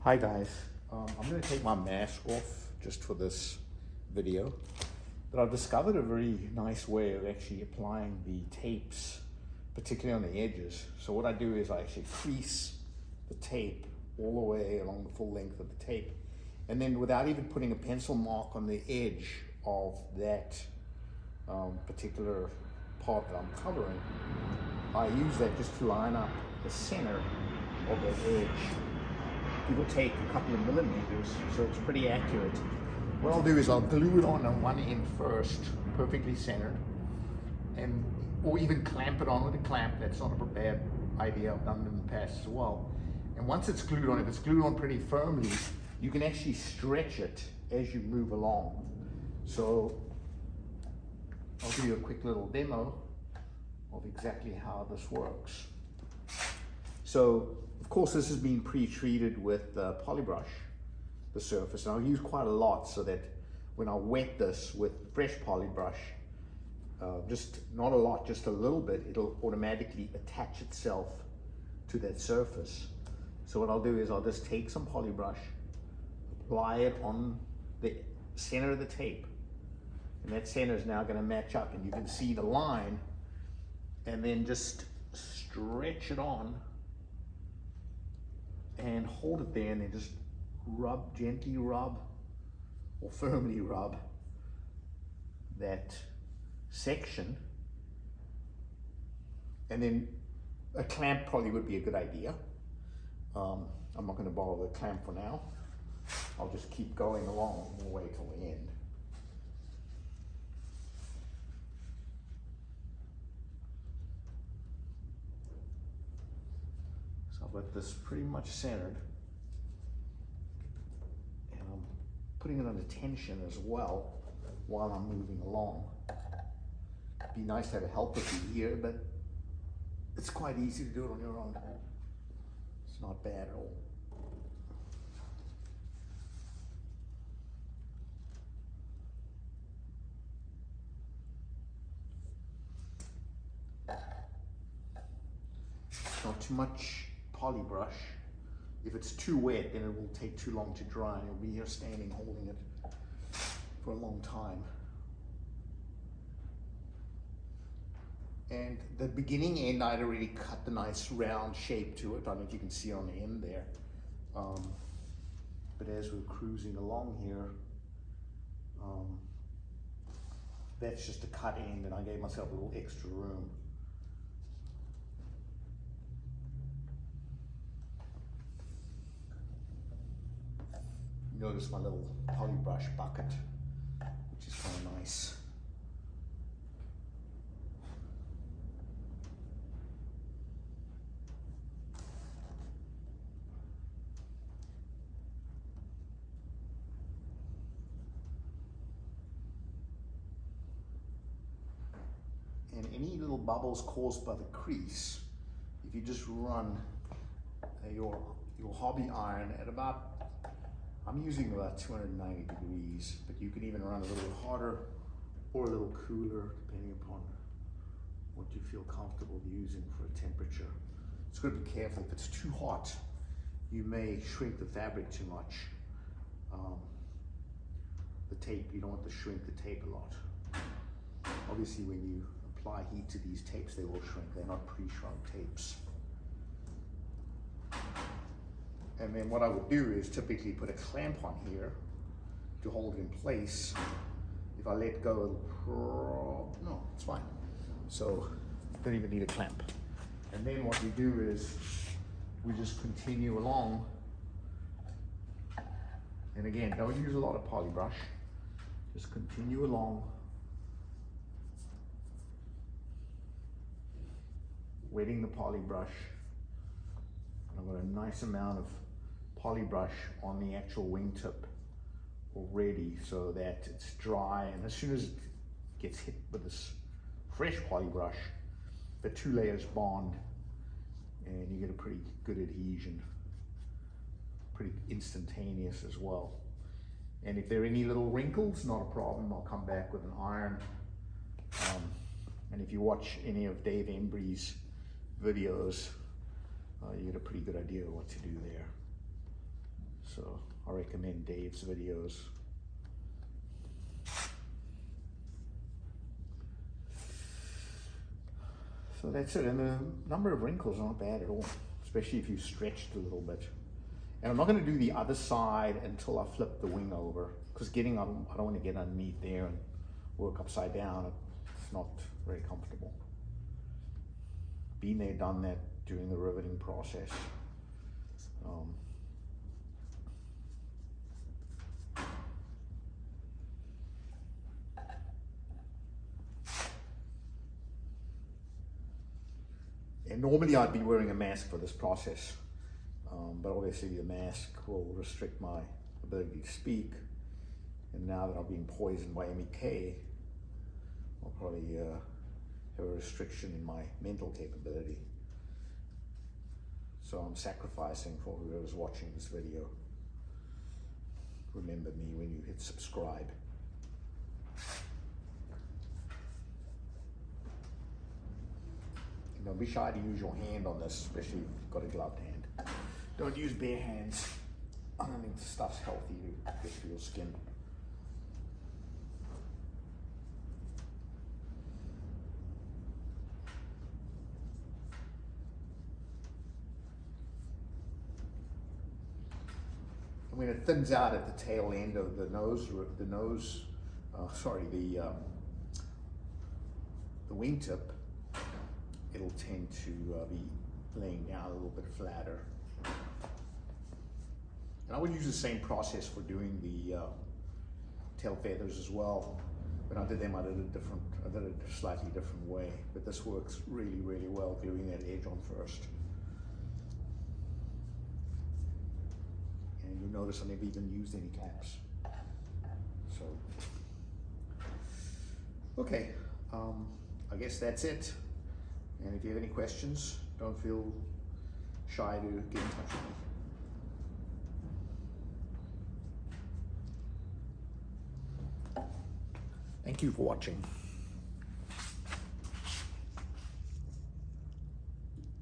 Hi guys, I'm going to take my mask off just for this video, but I've discovered a very nice way of actually applying the tapes, particularly on the edges. So what I do is I actually crease the tape all the way along the full length of the tape, and then without even putting a pencil mark on the edge of that particular part that I'm covering, I use that just to line up the center of the edge. It will take a couple of millimeters, so it's pretty accurate. What I'll do is I'll glue it on one end first, perfectly centered, or even clamp it on with a clamp. That's not a bad idea. I've done it in the past as well. And once it's glued on, if it's glued on pretty firmly, you can actually stretch it as you move along. So I'll give you a quick little demo of exactly how this works. So, of course, this has been pre-treated with Polybrush, the surface, and I'll use quite a lot so that when I wet this with fresh Polybrush, just not a lot, just a little bit, it'll automatically attach itself to that surface. So what I'll do is I'll just take some Polybrush, apply it on the center of the tape, and that center is now going to match up, and you can see the line, and then just stretch it on and hold it there, and then just rub, gently rub, or firmly rub that section. And then a clamp probably would be a good idea. I'm not going to bother the clamp for now. I'll just keep going along all the way till the end. I've got this pretty much centered, and I'm putting it under tension as well while I'm moving along. It'd be nice to have a helper be here, but it's quite easy to do it on your own. It's not bad at all. Not too much Polybrush. If it's too wet, then it will take too long to dry, and you'll be here standing holding it for a long time. And the beginning end, I'd already cut the nice round shape to it. I don't know if you can see on the end there. But as we're cruising along here, that's just a cut end, and I gave myself a little extra room. Notice my little Polybrush bucket, which is kind of nice. And any little bubbles caused by the crease, if you just run your hobby iron at about, I'm using about 290 degrees, but you can even run a little hotter or a little cooler, depending upon what you feel comfortable using for a temperature. It's good to be careful. If it's too hot, you may shrink the fabric too much. The tape, you don't want to shrink the tape a lot. Obviously, when you apply heat to these tapes, they will shrink. They're not pre-shrunk tapes. And then what I would do is typically put a clamp on here to hold it in place. If I let go, no, it's fine. So don't even need a clamp. And then what we do is we just continue along. And again, don't use a lot of Polybrush. Just continue along. Wetting the Polybrush. I've got a nice amount of Polybrush on the actual wingtip already, so that it's dry, and as soon as it gets hit with this fresh Polybrush, the two layers bond and you get a pretty good adhesion, pretty instantaneous as well. And if there are any little wrinkles, not a problem, I'll come back with an iron. And if you watch any of Dave Embry's videos, you get a pretty good idea of what to do there. So I recommend Dave's videos. So that's it, and the number of wrinkles are not bad at all, especially if you stretched a little bit. And I'm not going to do the other side until I flip the wing over, because I don't want to get underneath there and work upside down. It's not very comfortable. Been there, done that during the riveting process. And normally I'd be wearing a mask for this process, but obviously the mask will restrict my ability to speak. And now that I've been poisoned by MEK, I'll probably have a restriction in my mental capability. So I'm sacrificing for whoever's watching this video. Remember me when you hit subscribe. And don't be shy to use your hand on this, especially if you've got a gloved hand. Don't use bare hands. I don't think the stuff's healthy to get to your skin. And when it thins out at the tail end of the wingtip, it'll tend to be laying down a little bit flatter. And I would use the same process for doing the tail feathers as well. When I did them, I did it a slightly different way, but this works really, really well, gluing that edge on first. And you'll notice I never even used any caps. So, okay, I guess that's it. And if you have any questions, don't feel shy to get in touch with me. Thank you for watching.